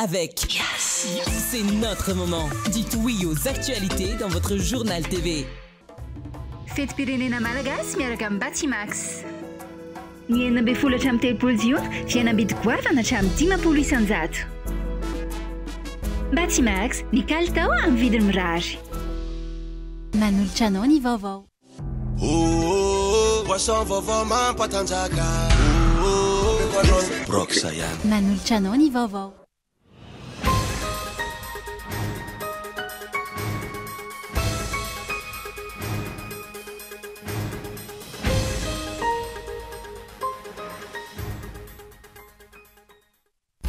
avec Yes. C'est notre moment. Dites oui aux actualités dans votre journal TV. Fety-pirenena malagasy miaraka amin'ny Batimax. Ny 12 hatramin'ny 13 jiona fihenam-bidy goavana hatramin'ny 10 isanjato. Batimax, ny kalitao amin'ny vidiny mirary. Manolotra anao ny vaovao. Poisson vaovao mampatanjaka. Broxa ihany. Manolotra anao ny vaovao.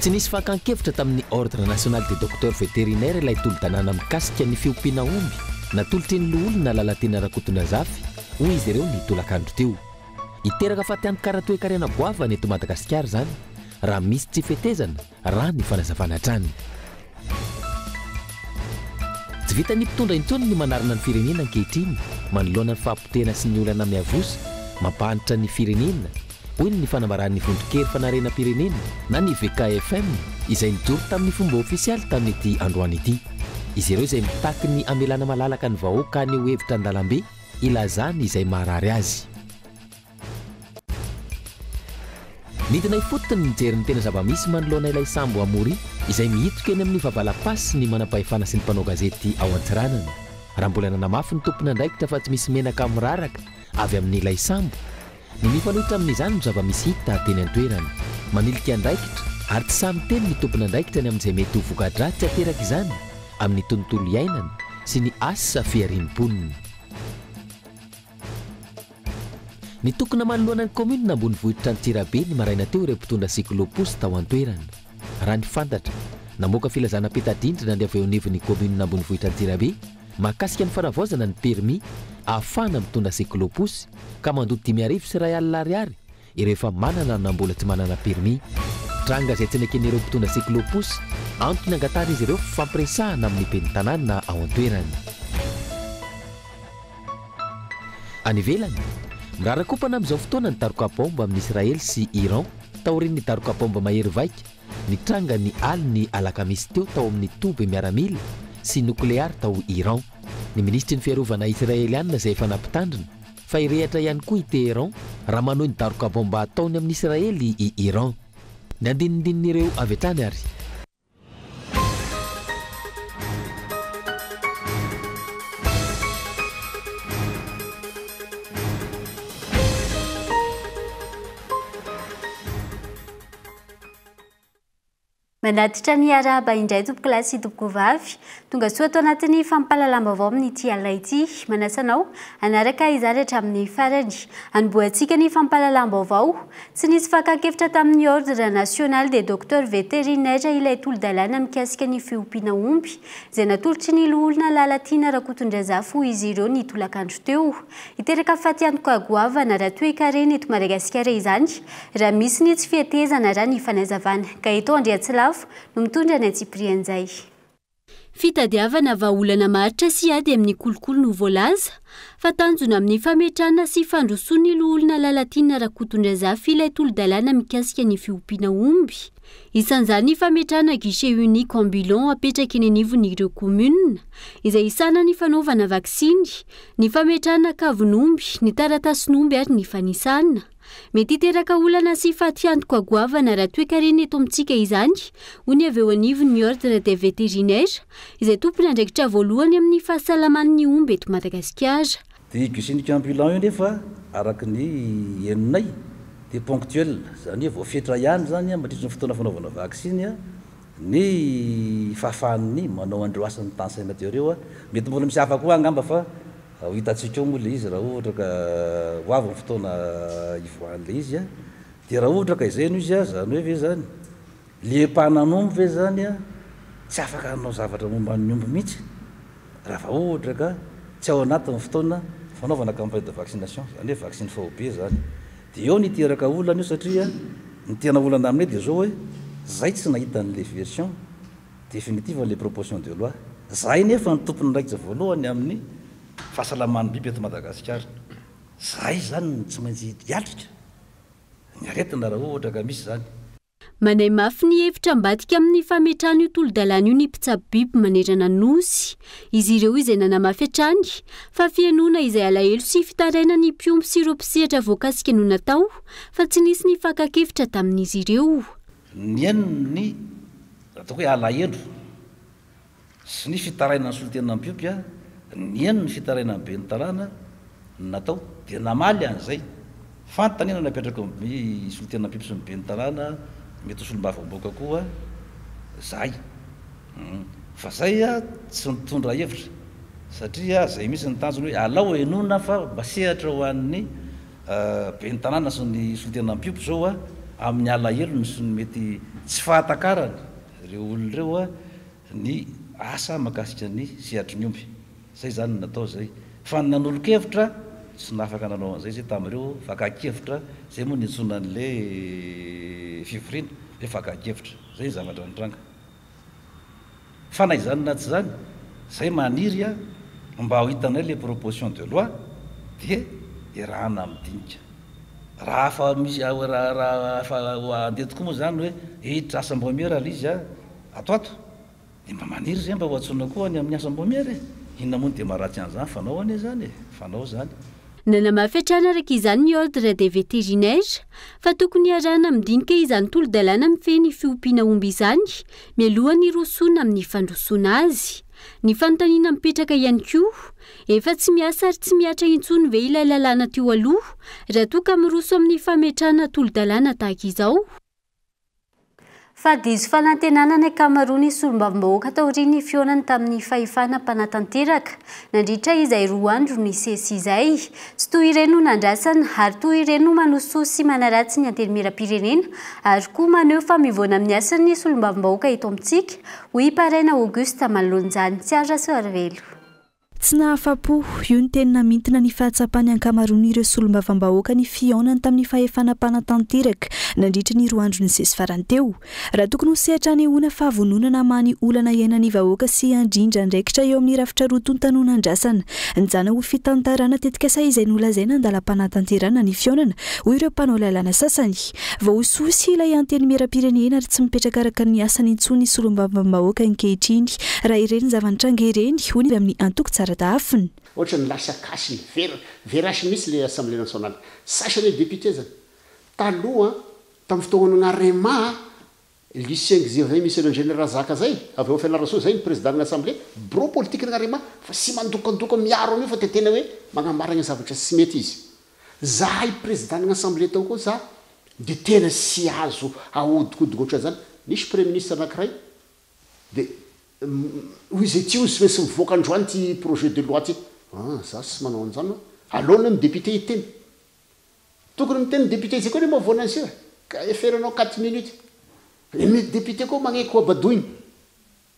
Tsy nisy fakan-kevitra tamin'ny ordre national des docteurs vétérinaires ilay tolo-tanàna mikasika ny fiompiana omby natolotry ny loholona lalatiana rakotona zafy hoy izy ireo ny tolakandro teo. Iteraka fa tiantokaratoekarena goavana eto Madagasikara zany raha misy tsy fetezana raha ny fanazavana hatrany. Tsy vita ny mpitondra intsony ny manarina ny firenena ankehitriny manoloana ny fahampotena sy ny olana miavosa mampahanitra ny firenena hoy ny fanambaran'ny vondrokery fanarena pirenena na ny VKFM izay nijoro tamin'ny fomba ofisialy tamin'ity androany ity. Izy ireo izay mitaky ny amelana malalaka ny vahoaka ny hevitra an-dalambe ilazany izay maharary azy. Nidina ifotony nijery ny tena zava-misy manoloana ilay sambo amory izay mihitoka eny amin'ny vavalam-pasy ny manam-pahefana sy ny mpanao gazety ao Antsiranana. Raha mbola nanamafy ny tompona andraikitra fa tsy misy menaka miraraka avy amin'ilay sambo. Ny mifanohitra amin'izany no zava-misy hita teny an-toerana. Manilika andraikitra ary tsy samy teny ny tompona andraikitra ny amin'izay mety ho voka-dratsy ateraka izany amin'ny tontolo iainana sy ny asa fiarim-poniny. Ny tokona manoloana ny commune ambony vohitra Antsirabe ny maraina teo ireo mpitondra cyclo-pousse tao an-toerana. Raha ny fantatra, namoaka filazana peta-drindrina ny avy eo anivon'ny commune ambony vohitra Antsirabe mahakasika ny fanavaozana ny permis ahafahana mitondra cyclo-pousse ka mandoto 5,000 sy R1,000 ireo efa manana na mbola tsy manana permis. Tranga izay tsy naken'ireo mpitondra cyclo-pousse antony angatana izy ireo fampiresahana amin'ny pentanàna ao an-toerana. Any ivelany, mirarakopana amin'izao fotoana ny taroka-bomba amin'ny Israely sy Iran taorian'ny taroka-bomba mahery vaika ny tranga ny aliny alakamisy teo tao amin'ny toby miaramila sy nukleary tao Iran. Ny ministry ny fiarovana israeliana izay efa nampitandrina fa irehatra ihany koa i Teheran raha manohy ny taroka-bomba ataony amin'ny Israely i Iran. Ny andininin'ireo avy hatrany ary. Manatitra ny araba indray tompoko lahy sy tompoko vavy tonga soa atao anatin'ny fampalalam-baovao amin'ity alina ity. Manasanao anaraka izany hatramin'ny farany anomboantsika ny fampalalam-baovao. Tsy nisy fakan-kevitra tamin'ny ordre national des docteurs vétérinaires ilay tolo-dalàna mikasika ny fiompiana omby izay natolotry ny loholona lalatiana Rakotondrazafy hoy izy ireo ny tolakandro teo. Iteraka fa tiantoka goavana raha toe-karena eto Madagasikara izany raha misy ny tsy fihetezana raha ny fanazavana. Ka eto Andriatsilavo no mitondra ny Tsiprianjay. Fitadiavana vahaolana maritra sy ady amin'ny kolokolo no voalaza fa tanjona amin'ny fametrahana sy fandrosoana ny loholona lalatiana Rakotondrazafy ilay tolo-dalàna mikasika ny fiompiana omby. Isan'izany ny fametrahana guichet unique ambulant apetraka eny anivon'ireo commune izay isana ny fanaovana vaksiny, ny fametrahana kavon'omby, ny taratasin'omby ary ny fanisana. Mety hiteraka olana sy fatiantoka goavana raha toe-karena eto amintsika izany hoy ny avy eo anivon'ny ordre des vétérinaires izay tompony andraikitra voalohany amin'ny fahasalaman'ny omby eto Madagasikara. Dia guichet unique ambulant io nefa araka ny henonay dia ponctuel zany hoe voafetra ihany zany mandritra ny fotoana fanaovana vaksiny ny fahafahan'ny manao androasan'ny tension ireo mety mbola misy hafa koa angamba fa ho hitantsika eo moa le izy raha ohatra ka ho avy ny fotoana ivoan'le izy dia raha ohatra ka izay no izy zany hoe ve zany liam-pahanan'omby ve zany tsy afaka hanao zavatra momba ny omby mihitsy raha va ohatra ka tsy ao anatin'ny fotoana fanaovana campagne de vaccination zany hoe vaccine fahobe zany. Dia eo niteraka olana io satria ny tena olana aminay dia zao hoe zay tsy nahita n'le version définitive les propositions de loi zay nefa ny tompony ndraikitra voalohany amin'ny fahasalaman'ny biby eto Madagasikara. Zay zany tsy maintsy hiatrika ny aretina raha ohatra ka misy zany. manay mafy ny hevitra ambadika amin'ny fametrahany io tolo-dalàna io ny mpitsabobiby manerana nosy izy ireo izay nanamafy hatrany fa fianoana izay alahelo sy fitaraina ny mpiomby sy ireo mpisehatra voakasika no natao fa tsy nisy ny fakakevitra tamin'izy ireo ny enony atao hoe alahelo sy ny fitaraina ny solotena mpiopy a ny eno ny fitaraina ny be ny talàna natao dia namaly an'izay fantanina napetraka ny solotena mpiopy sy ny be ny talàna mety solombavam-boaka koa zay fa zay a tsy mitondra hevitra satria zay misy ny tanjony hoe alao enona fa mba sehatra ho an'ny be ny tanàna sy ny solotena mpiopy zao a amin'ny alahelo sy ny mety tsy fahatakarany ireo olona ireo a ny asa makasika ny sehatry ny omby zay zany natao zay fa nanolo-kevitra tsy nafaka nanao an'izay zay tamin'ireo fakakevitra zay moa nitsona an'le fivoriana hoe fakakevitra zay ny zavatra nitranga fa na izany na tsy zany zay maniry a mba ho hitanay le proposition de loi dia irahana midinika raha afa misy raha andeha tokoa moa zany hoe hiditra asam-bomiera la izy a atoato de mba maniry zay mba ho atsona koa any amin'ny asam-bomiera inona moa dia maharatsy an'izany fanao anie zany fanao zany nanamafy hatrany araka izany ny ordre des vétérinaires fa tokony arahana midinika izany tolo-dalàna mifehy ny fiompiana omby izany mialohany rosoana amin'ny fandrosoana azy ny fanontaniana mipetraka ihany koa efa tsy miasa ary tsy miatra intsony ve ilay lalàna teo aloha raha toa ka miroso amin'ny fametrahana tolo-dalàna tahaka izao fa diso fanantenana ny Kamerona solombavam-bahoaka taoriany fionany tamin'ny fahefana mpanatanteraka nandritra izay 2 andro ny sesy izay tsy toy ireny no nandrasana ary toy ireny no manoso sy manaratsy ny antenimieram-pirenena ary koa maneho fa mivoana amin'ny asany solombavam-bahoaka eto amintsika hoy Paraina Auguste Malonjany tsy azo soarvelo tsy nahafa-po io ny teny namintina ny fahatsapany an-Kamerona ireo solombavam-bahoaka ny fionany tamin'ny fahefana mpanatanteraka nandritra ny 2 andro ny sesy farany teo raha tokony ho sehatra anehoana fahavononana many olana iainany vahoaka sy andrindra ndraikitra eo amin'ny rafitra roa tontanonandrasana njana ho fitantarana tetika sa izay nolazaina andalam-panatanterana ny fionana hoy ireo mpanao lalàna sasany vao hososy ilay antenimieram-pirenena ary tsy mipetraka araka ny asany intsony solombavam-bahoaka ankehitriny raha ireny zavanitranga ireny hoy amin'ny antoko tsara dafiny ohatra ny lasa kasiny verasiny misy le assemblée nationale sasany député zany taloha tamin'ny fotoana arema lycée zay misy l'ingénieur Zaka zay avy eo fianarasoa zay ny président ny assemblée bureau politique ny arema fa sy mandokandoka miaro an'io fa tetena hoe magnambarana zavatra sy mety izy zahay président ny assemblée tao koa za de tena sy azo ahodikodigny oatra zany nisy premier ministre anankiray de izy ty sy maintsy mivoaka androany ty projet de loi ty za sy manao an'izany alona ny député iteny tokony miteny député zay koa ne mahavoana an'sio ka eferanao 4 minutes le député koa magneko abadoiny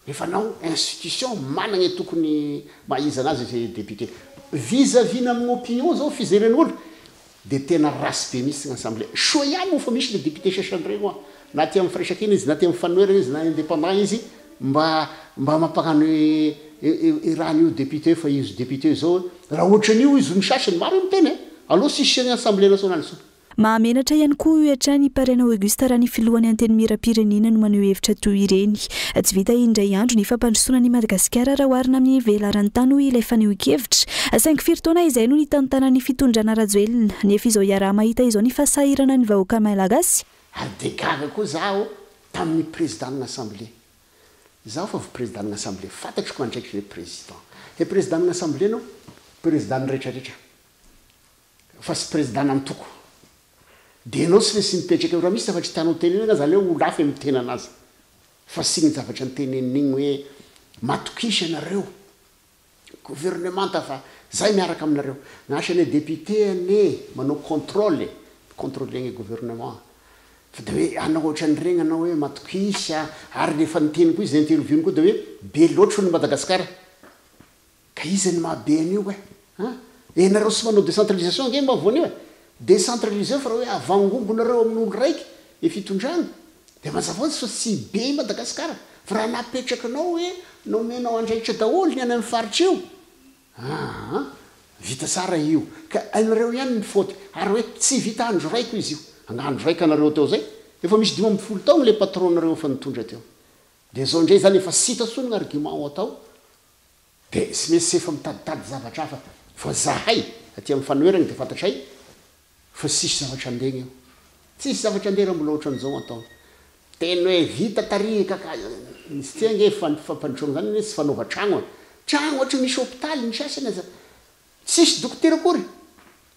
rehefa nao institution managna tokony mahizana azy zay député vis-à-vis amin'ny opinion zao fizeren'olo de tena rasy be misy ny assemblée soa ihany fa misy le député sasany na ty amin'ny firaisakina izy na ty amin'ny fanoera izy na indépendant izy mba mampagnano raha n'io député fa izy député zao raha ohatran'io izy ny sasany maro miteny aloha sisy ny assemblée nationale so mahamenatra ihany koa io hatrany Paraina Auguste raha ny filohan'ny antenimieram-pirenena no maneho hevitra toy ireny tsy vita indray andro ny fampandrosoana ny Madagasikara raha oharina amin'ny velaran'ny tany ilay faneho-kevitra saingy firy-taona izay no nitantana ny fitondrana rajoelina nefa izao iaraha mahita izao ny fasahirana ny vahoaka malagasy ary degaga koa zaho tamin'ny président ny assemblée zaho fa président ny assemblée fantatro ko andraiky le président e président ny assemblée no président ny rehetrarehetra fa sy président antoko de anao sy lesy mipetraka raha misy zavatra tianao tenena za le olafy mitena anazy fa sy ny zavatra nytenen'igny hoe matokisa anareo gouvernement fa zay miaraka aminareo nasany député ane manao contrôle contrôler gouvernement fa de hoe anao ohatran'regny anao hoe matokisa ary rehefa niteny koa izy interview koa de hoe be loatra ny Madagasikara ka izy ny mahabe an'io hoe nareo sy manao décentralisation nge mavoan'io décentralisé fa raha hoe avangongona reo amin'olo raiky e fitondrana de mazava fa sy be Madagasikara fa raha napetraka anao hoe nomenao andraikitra daholo ny any amin'ny faritra io vita tsara io ka anareo ihany ny faute ary hoe tsy vita andro raiko izy io agnandro raika anareo teo zay efa misy 12 taona le patronareo fa nitondra teo de zao ndray zany efa sita sonona argument atao de sy mesy efa mitaditady zavatra hafa fa zahay aty amin'ny fanoerana de fantatray fa sisy zavatra andegna eo tsisy zavatra andera mbola ohatran'izao atao teny hoe vita tarika misy tiange fampandrona zany hoe sy fanaova tragno ohatra misy hôpitaly ny sasany aza tsisy dokotera akory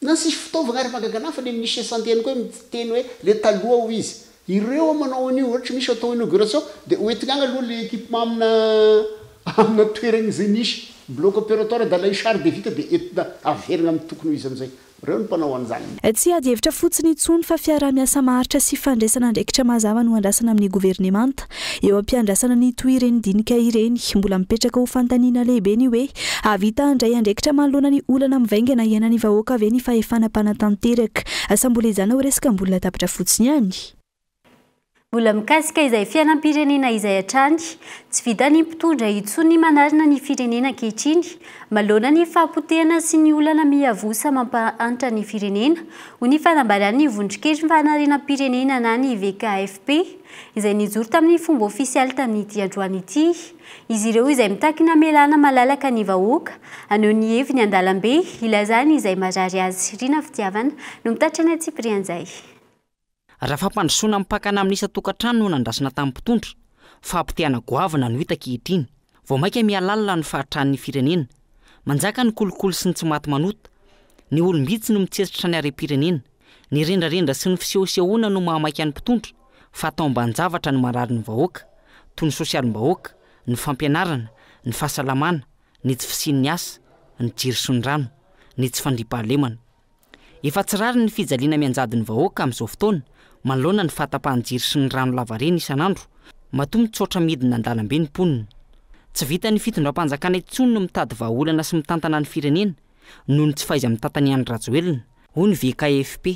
na sisy fitaovana ary magagana fa le misy santeny koa miteny hoe le taloha ho izy ireo manao an'io ohatra misy atao inauguration de hoentigna agny aloha le équipement amina toerana izay misy bloc opératoire da lay char de vita de entina averina amin'ny tokony ho izy am'izay reo ny mpanao an'izany tsy ady hevitra fotsiny intsony fa fiaraha-miasa maharitra sy fandraisana andraikitra mazava no andrasana amin'ny governemanta eo am-piandrasana ny toireny dinika ireny mbola mipetraka ho fantaniana lehibe ny hoe avita andray andraikitra manoloana ny olana mivaingana ianany vahoaka ave ny fahefana mpanatanteraka asa mbola izana ho resaka mbola tapitra fotsiny ihany mbola mikasika izay fiainam-pirenena izay hatrany tsy vita ny mpitondra intsony manarina ny firenena ankehitriny maloana ny fahampotehana sy ny olana miavosa mampahantra ny firenena ho ny fanambarany vondrokely fanarenam-pirenena na ny VKFP izay nijoro tamin'ny fomba ofisialy tamin'ny ity androany ity izy ireo izay mitakina melana malalaka ny vahoaka aneo ny heviny andalambe ilazany izay marary azy rina fitiavana no mitatrana Tsiprianzay raha fampandrosoana mipakana amin'ny isa-tokantrano no nandrasana tamin'ny mpitondra fahampitehana goavana no hita ankehitriny vao maika mialalina ny fahatran'ny firenena manjaka ny kolokolo sy ny tsy maty manota ny olombitsy no mitsesitra ny harem-pirenena ny rendrarendra sy ny fisehosehoana no mahamaika ny mpitondra fa atao ambanin-javatra ny marary ny vahoaka toy ny sosialim-bahoaka ny fampianarana ny fahasalamana ny tsy fisian'ny asa ny jiry sy ny rano ny tsy fandriam-pahalemana efa tsy rary ny fijaliana mianjady ny vahoaka amin'izao fotoana manoloana ny fahatapahan-jiry sy ny rano lavareny isan'andro matoa mitsotra midina an-dalambe ny mponina tsy vita ny fitondram-panjakana intsony no mitady vahaolana sy mitantana ny firenena noho ny tsy faiza mitantany any rajoelina ho ny VKFP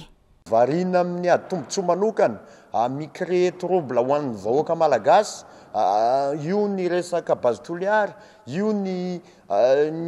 variana amin'ny atombontsoa manokana micrée trouble ho an'ny vahoaka malagasy io ny resaka base toliary io ny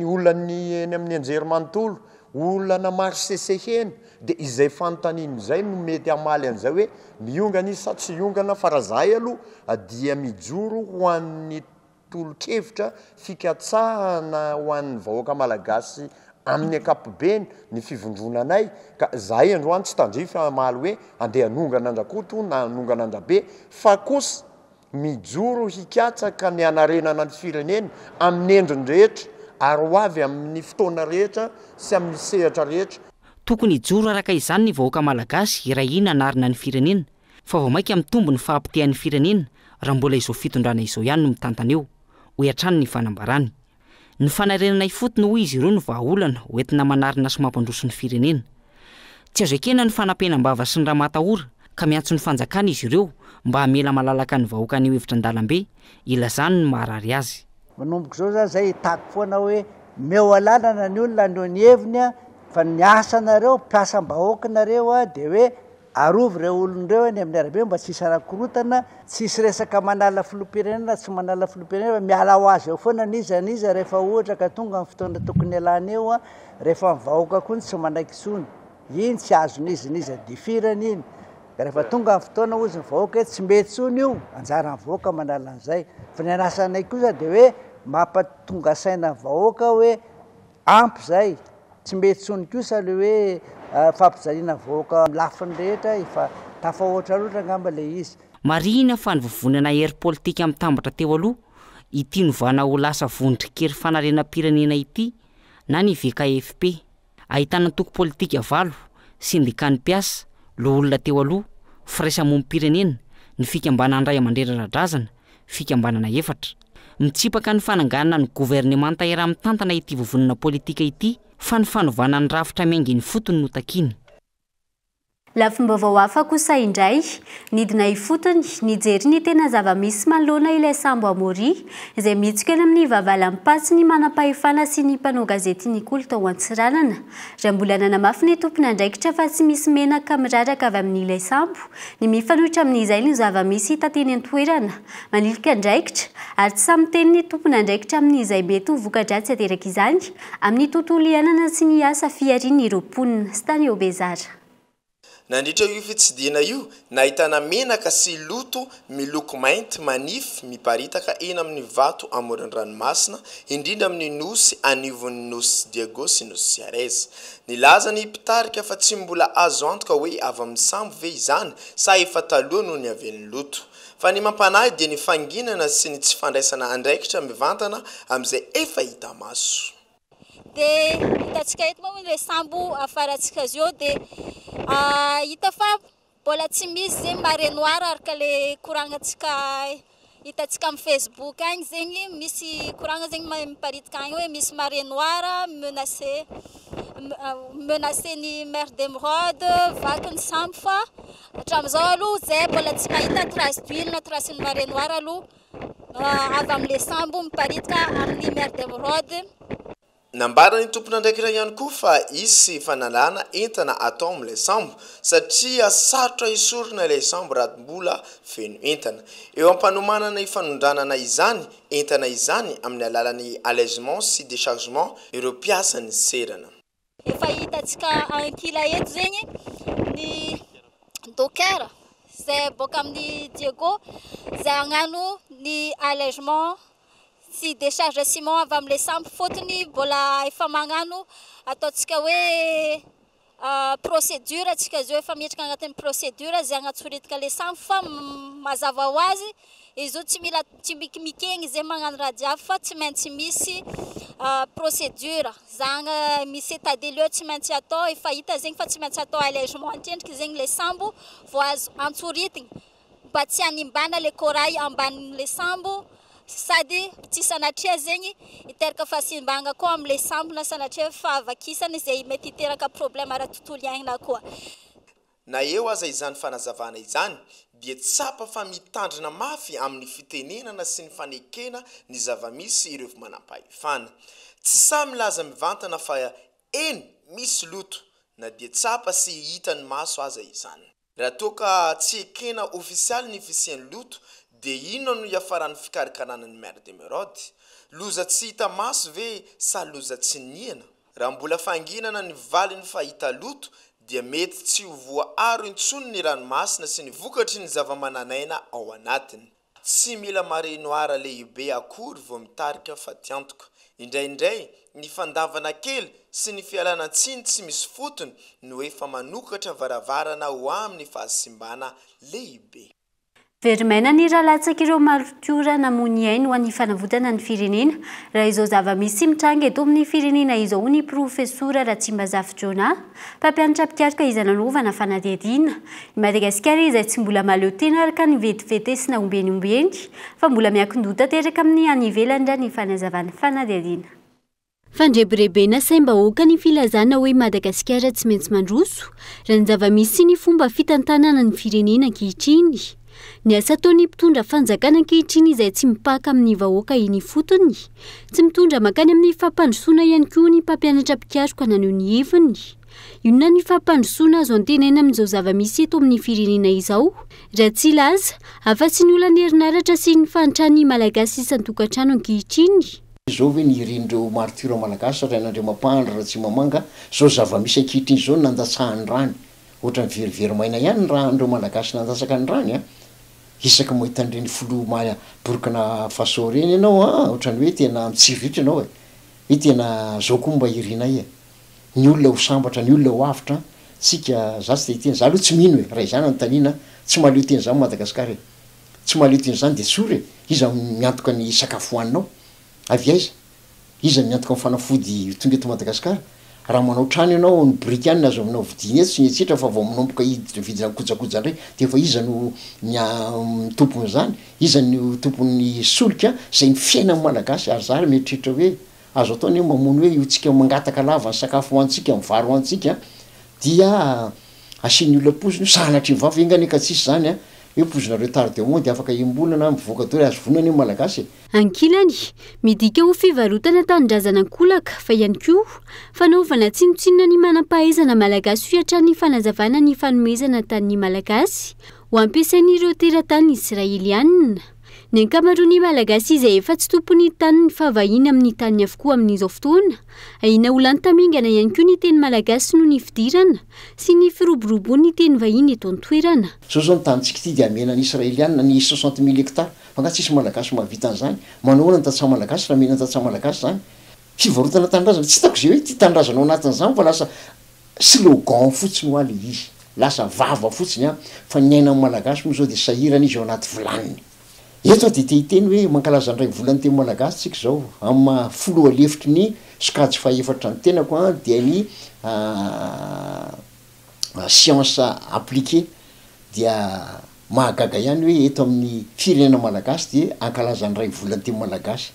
olany eny amin'ny anjery manontolo olana maro sesehena de izay fanontaniana izay no mety amaly an'izay hoe miongana izy sa tsy iongana fa raha zahay aloha dia mijoro ho an'ny tolo-kevitra fikatsahana ho an'ny vahoaka malagasy amin'ny ankapobeny ny fivondronanay ka zahay androany tsy tandrify amaly hoe andeha anongana andrakoto na anongana andrabe fa kosa mijoro hikatsaka ny anarenana ny firenena amin'ny endriny rehetra ary ho avy amin'ny fotoana rehetra sy amin'ny sehatra rehetra tokony hijoro araka izany ny vahoaka malagasy irahina anarina ny firenena fa vao maika mitombo ny fahampitehan'ny firenena raha mbola izao fitondrana izao ihany no mitantana eo ho hatrany ny fanambarany ny fanarenana ifotony ho izy ireo no vahaolana hoentina manarina sy mampandroso ny firenena tsy azo ekena ny fanampenam-bava sy ny raha matahora ka miantso ny fanjakana izy ireo mba hamela malalaka ny vahoaka ny hevitra an-dalambe ilazany ny maharary azy manomboka zao zany zay hitako foana hoe meo alalana ny olona no ny heviny fa ny asanareo mpiasam-bahoaka nareo de hoe arovy reo olon'ireo any amin'ny arabe mba tsisy arakorotana tsisy resaka manala filopirenena tsy manala filopirenena miala ho azy eo foana niza rehefa ohatra ka tonga amin'ny fotoana tokony alana eo rehefa mivahoaka koa tsy manaiky tsony iny tsy azo niza difirana iny rehefa tonga amin'ny fotoana ozy ny vahoaka tsy mety tsony io anjara ny vahoaka manala an'izay fa ny anasanay kosa de hoe mampatonga saina vahoaka hoe ampy zay tsy mety tsony kosa le hoe fampijaliana vahoaka lafiny rehetra efa tafahoatra loatra angamba le izy marina fa ny vovonana hery politika amin'ny tambatra teo aloha ity novana ho lasa vondrikery fanarenam-pirenena ity na ny VKFP ahitana toko politika valo sindikany mpiasa lo olona teo aloha firaisamonim-pirenena ny fikambanana ray aman-dreny-radrazana fikambanana efatra mitsipaka ny fananganana ny governemanta era-mitantana ity vovonana politika ity fa ny fanovana ny rafitra miaingy ny fotony no takiny Lafim-baovao hafa kosa indray nidina ifotony nijery ny tena zava-misy manoloana ilay Sambo Amory izay mihitsika eny amin'ny vavalam-patsy ny manam-pahefana sy ny mpanao gazety Nicole tao Antsiranana. Raha mbola nanamafy ny tompony andraikitra fa tsy misy menaka miraraka avy amin'ilay Sambo ny mifanohitra amin'izay ny zava-misy hita teny an-toerana manilika andraikitra ary tsy samy teny ny tompony andraikitra amin'izay mety ho voka-dratsy ateraka izany amin'ny tontolo iainana sy ny asa fiarian'ireo mponina sy tany Obezara. nandritra io fitsidina io nahitana menaka sy loto miloko mainty manify miparitaka eny amin'ny vato amoron'ny ranomasina indrindra amin'ny nosy anivon'ny nosy Diego sy nosy Suarez. Nilaza ny mpitarika fa tsy mbola azo antoka hoe avy amin'ny sambo ve izany sa efa taloha noho ny avel'ny loto. Fa ny mampanahy dia ny fanginana sy ny tsy fandraisana andraikitra mivantana amin'izay efa hita maso. Dia hitatsika eto moa ilay sambo afaratsika azy eo dia hita fa mbola tsy misy zegny marée noire araka le korangatsika hitatsika amin'ny Facebook agny zegny misy koragna zegny miparitika agny hoe misy marée noire menacé ny mer d'Emeraude vaky ny sambo fa hatramin'izao aloha zay mbola tsy mahita trace d'huile na trace ny marée noire aloha avy amin'le sambo miparitika amin'ny mer d'Emeraude. Nambara ny tompona andraikitra ihany koa fa isy fanalana entana atao amin'ilay sambo satria sarotra hisorona ilay sambo raha mbola feno entana. Eo ampanomanana ifanondranana izany entana izany amin'ny alalan'ny allègement sy déchargement ireo mpiasan'ny serana. Efa hitatsika ankila eto zegny ny docker zay boka amin'ny Diego zay agnano ny allègement sy décharge ciment avy amin'ilay sambo fotony mbola efa magnano ataotsika hoe procédure atsika izy eo efa miditra agnatin'ny procédure zay agnatsoritika le sambo fa mazava ho azy izy io tsy mikemikegny zay magnano raha jiaby fa tsy maintsy misy procédure zagny misy état des lieux tsy maintsy atao efa hita zegny fa tsy maintsy atao allègement antendriky zegny le sambo vao azo antsoritigny mba tsy hanimbana le corail ambanin'le sambo sady tsy sanatria zegny hiteraka fahasimbagna koa amin'le sambo na sanatria fahavakisany izay mety hiteraka problème ara tontolo iainana koa. Na eo aza izany fanazavana izany dia tsapa fa mitandrina mafy amin'ny fitenenana sy ny fanekena ny zava-misy ireo manampahefana. Tsy samy laza mivantana fa eny misy loto na dia tsapa sy hitan'ny maso aza izany. Raha toka tsy ekena ofisialy ny fisian'ny loto dia ino no iafaran'ny fikarakarana ny mer d'Emeraude? Loza tsy hita maso ve sa loza tsy niana? Raha mbola fanginana ny valiny fahita loto dia mety tsy ho voaaro intsony ny ranomasina sy ny vokatry ny zava-mananaina ao anatiny. Tsy mila marée noire lehibe akory vao mitarika fa tiantoka. Indraindray ny fandavana kely sy ny fialanantsiny tsy misy fotony no efa manokatra varavarana ho amin'ny fahasimbana lehibe. Verimaina ny rahalatsaka ireo marotiora namony ainy ho an'ny fanavotana ny firenena raha izao zava-misy mitranga eto amin'ny firenena izao ny profesora Ratsimbazafy Jona mpampianatra mpikaroka izay nanaovana fanadihadiana i Madagasikara izay tsy mbola maleo tena araka ny vetivety sy ombeniombeny fa mbola miankindota teraka amin'ny any ivelany ny fanazavana fanadihadiana. Fandrebirebena saim-bahoaka ny filazana hoe Madagasikara tsy maintsy mandroso raha ny zava-misy sy ny fomba fitantanana ny firenena ankehitriny. Ny asa ataon'ny mpitondra fanjakana ankehitriny izay tsy mipaka amin'ny vahoaka iny fotony, tsy mitondra makany amin'ny fampandrosoana ihany koa ny mpampianatra mpikaroka naneho ny heviny. Inona ny fampandrosoana azo antenaina amin'izao zava-misy eto amin'ny firenena izao? Raha tsy laza, afa-tsy ny olana herinaratra sy ny fantrany malagasy isan-tokantrano ankehitriny. Zao hoe ny irindreo martyra malagasy rainandreo mampandra raha tsy mamanga zao zava-misy ankehitriny zao nandatsahany rany ohatra ny veriveromaina ihany raha andreo malagasy nandasaka ny rany isaka mahitandreny folo Burkina Faso reny ianao ohatrany hoe tena mitsiritra ianao hoe tena zao koa mba irina ny olona ho sambatra ny olona ho avitra sika zasy teny za aloha tsy mino hoe raha izany anotaniana tsy maleo teny zany Madagasikara tsy maleo teny zany de tsory iza miantoka ny sakafo hoaninao avy aiza iza miantoka amin'ny fanafody tonga eto Madagasikara raha manao trano ianao ny brikanina azo aminao vidiny eto sy netsitra fa vao manomboka vidina kojakoja ndray de efa iza no tompony zany iza no tompony solika zay ny fiainany malagasy ary zary mieritreritra hoe azo ataony hoe mamono hoe io tsika mangataka lava ny sakafo hoantsika ny vary hoantsika dia asiany olona poziny sahanatry mivavy engany ka tsisy zany hoe pozonareo tardement dia afaka imbolana mivoaka tory azo vonany hoe malagasy ankilany midika ho fivarotana tanindrazana ankolaka fa ihany koa fanaovana tsinotsinona ny manam-pahaizana malagasy hiatran'ny fanazavana ny fanomezana tany malagasy ho ampiasain'ireo teratany israelianina. ny ankamaroany malagasy izay efa tsy tompony tany fa vahiny amin'ny tany avokoa amin'izao fotoana ahina olany tamingana ihany koa ny teny malagasy no ny fidirana sy ny firoboroboany ny teny vahiny eto an-toerana. Zao zao ny tanyntsika ity dia mena ny israeliana ny 60 000 hectares fa tsisy malagasy mahavita an'izany. Manao ahoana ny tantsaha malagasy raha mena tantsaha malagasy zany. Fivarotana tanindrazana tsy hitako zay hoe ty tanindrazana ao anatin'izany fa lasa slogan fotsiny ho aly izy. Lasa vava fotsiny fa ny aina malagasy moa zao dia sahirana izy ao anaty volaniny. Eto dia tehiteny hoe mankalaza ndray volany teny malagasy tsika zao amin'ny folo alefitry ny sokajy faefatra ny tenako dia ny science appliquée dia mahagaga ihany hoe eto amin'ny firenena malagasy dia ankalaza ndray volany teny malagasy.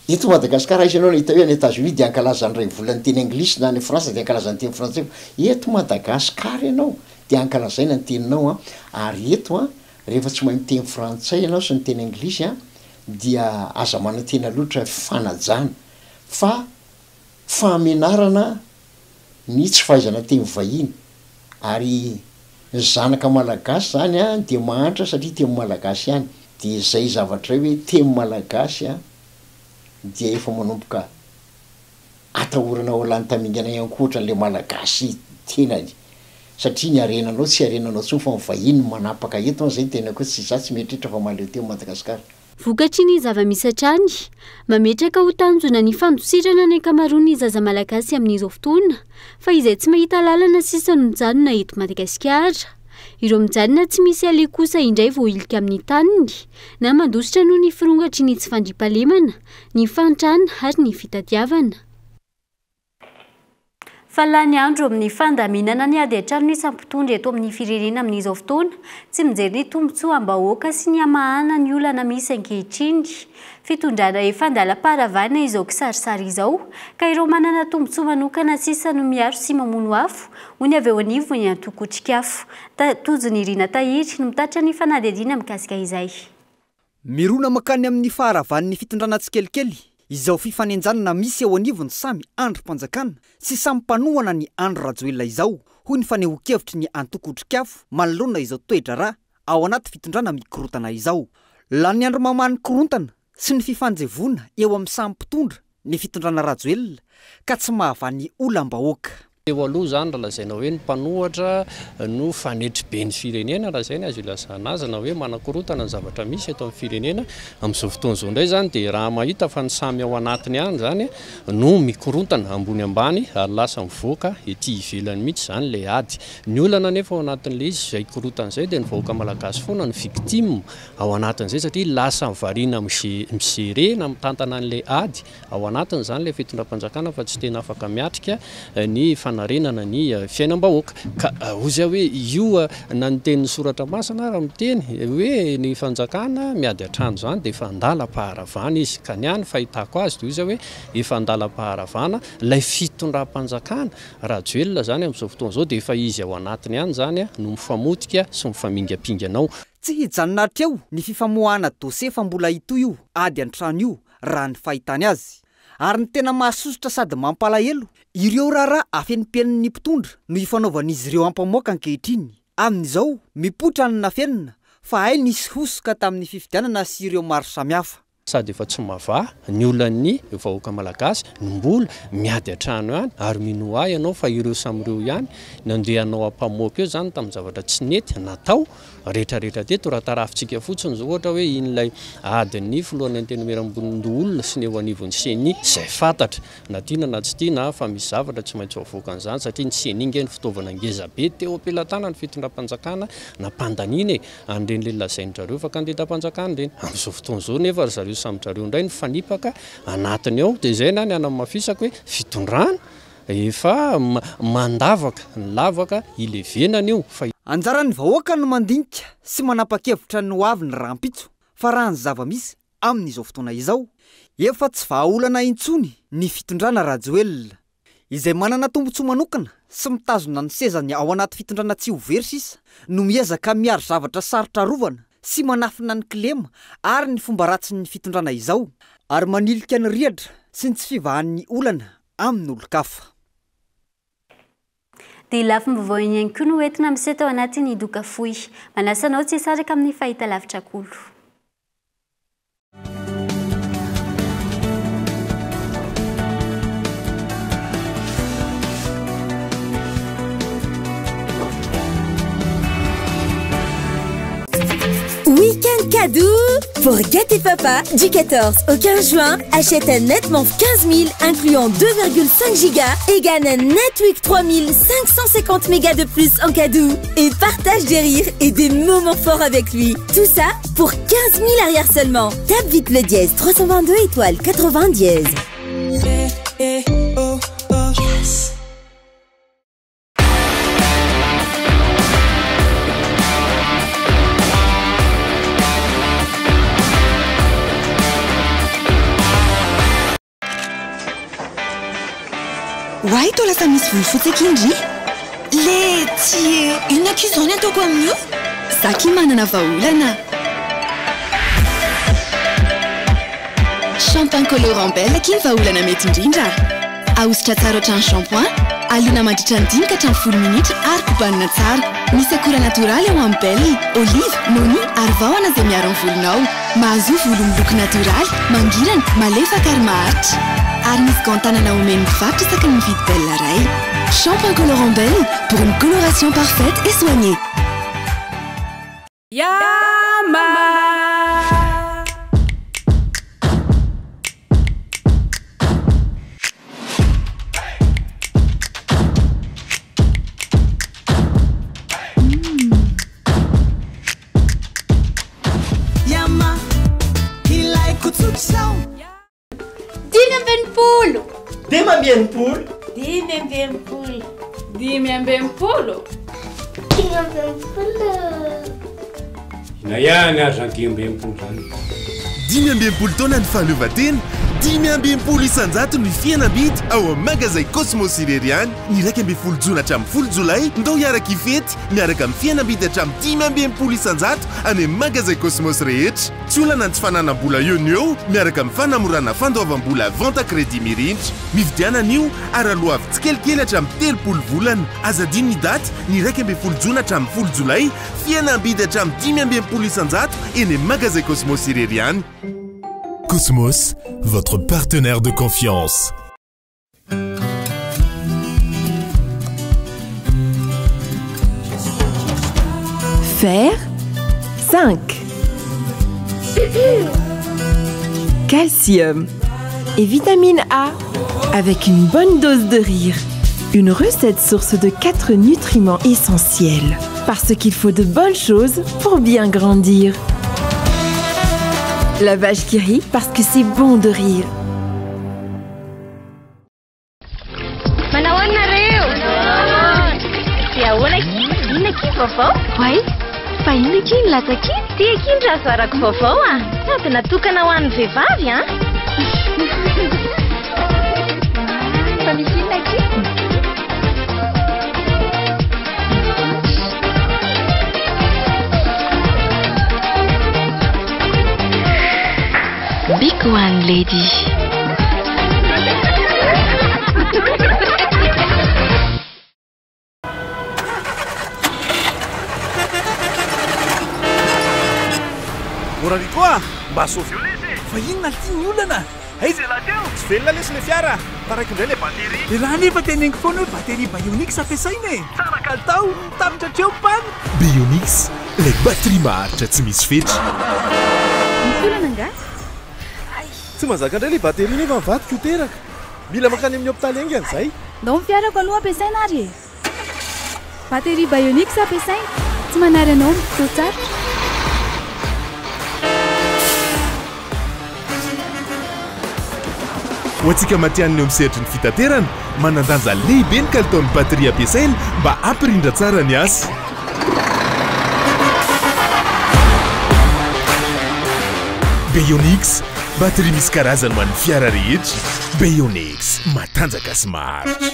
Eto Madagasikara izy ianao hita hoe any États-Unis dia ankalaza ndray volany teny anglisy na any Frantsa dia ankalaza ny teny frantsay. Eto Madagasikara ianao dia ankalazaina ny teninao ary eto rehefa tsy mahay miteny frantsay ianao sy ny teny anglisy dia aza manantena loatra fanajana fa famenarana ny tsy fahaizana teny vahiny ary ny zanaka malagasy zany dia mahantra satria teny malagasy ihany dia zay zavatra hoe teny malagasy dia efa manomboka atahorana ao lany tamingana ihany koa ohatran'le malagasy tenany satria ny arenanao tsy arenanao tsony fa mivahiny manapaka eto zay tena koa tsy za tsy metritra fa maleo teo Madagasikara. Vokatry ny zava-misatrany mametraka ho tanjona ny fandosirana ny ankamaroany zaza malagasy amin'izao fotoana fa izay tsy mahita lalana sisa no mijanona eto Madagasikara. Ireo mijanona tsy misy ale kosa indray vao ilika amin'ny taniny na mandositra noho ny firongatry ny tsy fandriampahalemana, ny fantrana ary ny fitadiavana. Fa lany andro amin'ny fandaminana ny ady hatrano ny sampitondra eto amin'ny firenena amin'izao fotoana tsy mijery ny tombotsoam-bahoaka sy ny hamahana ny olana misy ankehitriny. Fitondrana efa andalam-paharavana izao kisarisary izao ka ireo manana tombotsoa manokana sisa no miaro sy mamono afo ho ny avy eo anivo ny antokotrikafo. Tojony Irina Tahiry no mitatra ny fanadihadiana mikasika izay. Mirona makany amin'ny faharavan'ny fitondrana tsikelikely izao fifanenjanana misy eo anivony samy androm-panjakana sy samy mpanohana ny andro rajoelona izao hoy ny fanehoan-kevitry ny antokotrikafo manoloana izao toedrara ao anaty fitondrana mikorotana izao. Lany andro mamany korontana sy ny fifanjevona eo amin'ny samy mpitondra ny fitondrana rajoelona ka tsy mahavany olam-bahoaka. Eo aloha zany raha lazaina hoe ny mpanohatra no fanetry be ny firenena raha zay ny azo ilazana azy na hoe manakorotana ny zavatra misy eto amin'ny firenena amin'izao fotoana izao indray zany dia raha mahita fa ny samy ao anatiny any zany no mikorotana ambony ambany ary lasa mivoaka ety ivelany mihitsy zany ilay ady. Ny olana nefa ao anatin'ilay izy izay korotana izay dia ny vahoaka malagasy foana ny victime ao anatin'izay satria lasa mivariana miserena mitantana an'ilay ady ao anatiny zany ilay fitondram-panjakana fa tsy tena afaka miatrika ny fanarenana ny fiainam-bahoaka ka ozy hoe io na ny tenin'ny soratra masina raha miteny hoe ny fanjakana miady hatrano zany dia efa andalam-paharavana izy ka niany fahitako azy dia ozy hoe efa andalam-paharavana ilay fitondram-panjakana rajoelona zany amin'izao fotoana izao dia efa izy ao anatiny ihany zany no mifamotika sy mifamingapinganao. Tsy hijanonatra eo ny fifamoahana dosie fa mbola hitoy io ady an-trano io raha ny fahitany azy ary ny tena mahasosotra sady mampalahelo ireo raharaha afenimpieniny mpitondra no ifanaovan'izy ireo ampamoaka ankehitriny. Amin'izao mipotra ny nafenina fa hay nisy hosoka tamin'ny fifidianana sy ireo maro samihafa. Sady efa tsy mava ny olan'ny vahoaka malagasy no mbola miady hatrano ihany ary minoa ianao fa ireo samyreo ihany nandehanao ampamoaka eo zany tamin'ny zavatra tsy nety natao rehetrarehetra teto raha tarafitsika fotsiny zao ohatra hoe in'ilay adin'ny filohan'ny antenimieram-bondoolona sy ny eo anivon'ny seny izay fantatra na tiana na tsy tiana fa misy zavatra tsy maintsy avoaka an'izany satria ny seny inga ny fitaovana ngeza be teo ampelatana ny fitondram-panjakana na mpandaniny an'ireny le lazain'izareo fa kandidatam-panjakana ireny amin'izao fotoana izao nefa zareo samytrareo indray ny fanipaka anatiny ao dia izay na ny ana mafisako hoe fitondrana efa mandavaka ny lavaka ilevenana io fa anjaran'ny vahoaka no mandinika sy manapa-kevitra ny hoavy ny rahampitso fa raha ny zava-misy amin'izao fotoana izao efa tsy vahaolana intsony ny fitondrana rajoelona izay manana tombotsoa manokana sy mitazona ny sezany ao anaty fitondrana tsy ho very sisa no miezaka miaro zavatra sarotra rovana sy manafina ny kilema ary ny fomba ratsy ny fitondrana izao ary manilika ny rihatra sy ny tsy fivahan'ny olana amin'ny olo-kafa. Dia lafim-baovao ihany koa no entina misy tao anatin'ny doka fohy. Manasanao tsy hisaraka amin'ny fahitalavitra kolo. cadeau pour gâter papa. Du 14 au 15 juin, achète un nettement 15 000 incluant 2,5 gigas et gagne un Netweek 3550 mégas de plus en cadeau. Et partage des rires et des moments forts avec lui. Tout ça pour 15 000 arrières seulement. Tape vite le dièse 322 étoiles 80 dièse. Yes. Why toa lasa misy volo fotsy akindry? Le tsy inona kizany ataoko amin'io? Zaky manana vahaolana. Shampoing colorant belle akiny vahaolana mety indrindra. Ahositra tsara ohatran'ny shampoing, alina mandritra ny 5 ka hatramin'ny 10 minitra ary kobanina tsara. Misy akora natoraly ao amin'ny belle, olive, noni ary vahona izay miaro amin'ny volonao. Mahazo volo miloko natoraly, mangirana, malefaka ary maharitra. Ary misy gants-tanana omeny mivarotra isaky ny mividy belle ray. Shampoing colorant belle pour une coloration parfaite et soignée. Yama. Yama, ilay kutsuksaw. Dimy ambin'ny folo. Dimy ambin'ny folo. Dimy ambin'ny folo. Dimy ambin'ny folo. Na ihany aza ny 5 ambin'ny folo zany. 5 ambin'ny folo taona ny fahaleovan-tena, 5 ambin'ny folo isan-jato ny fihenam-bidy ao amin'ny magazay Cosmos Ireriany. Ny 1 ambin'ny folo jona hatramin'ny 10 jolay ndao hiaraka ifety miaraka amin'ny fihenam-bidy hatramin'ny 5 ambin'ny folo isan-jato any amin'ny magazay Cosmos rehetra. Tsy olana ny tsy fananam-bola eo ny eo miaraka amin'ny fanamorana fandoavam-bola vente crédit mirindra. Mividianana io ary aloha avy tsikelikely hatramin'ny 30 volana. Azadino ny daty ny 1 ambin'ny folo jona hatramin'ny 10 jolay, fihenam-bidy hatramin'ny 5 ambin'ny folo isan-jato eny amin'ny magazay Cosmos Ireriany. Cosmos, votre partenaire de confiance. Fer 5. Calcium et vitamine A avec une bonne dose de rire. Une recette source de 4 nutriments essentiels. Parce qu'il faut de bonnes choses pour bien grandir. La vache qui rit parce que c'est bon de rire. Manahoana reo? Dia ahoana inona kiny vaovao? Hoay, fa inona kiny latsakiny? Tia kiny raha zarako vaovao a? Sady natokana ho an'ny vehivavy a? Fa misy inona kiny? Big one, lady. Morani koa, mba sofio lesy. Fa inona tiany olana? Aiza laha teo? Tsy velona lesy le fiara. Taraiky indray le batery. Raha nefa teneniko foana hoe batery Bionix ampiasaina e. Tsara kalitao, tapitra hatreo pan. Bionix, ilay batterie maharitra tsy misy fetra. Misy olana nga? Tsy mazaka indray le batery nefa mivadika ho teraka. Mila mankany amin'ny hôpitaly aingana izay. Ndao ny fiarako aloha ampiasaina ary e. Batery Bionix ampiasaina, tsy manary anao mitoto tsara. Ho antsika matianina eo amin'ny sehatry ny fitaterana, manan-danja lehibe ny kalitaon'ny bateria ampiasaina mba hampirindra tsara ny asa. Bionix, bateria misy karazany ho an'ny fiara rehetra. Bionix, matanjaka sy maharitra.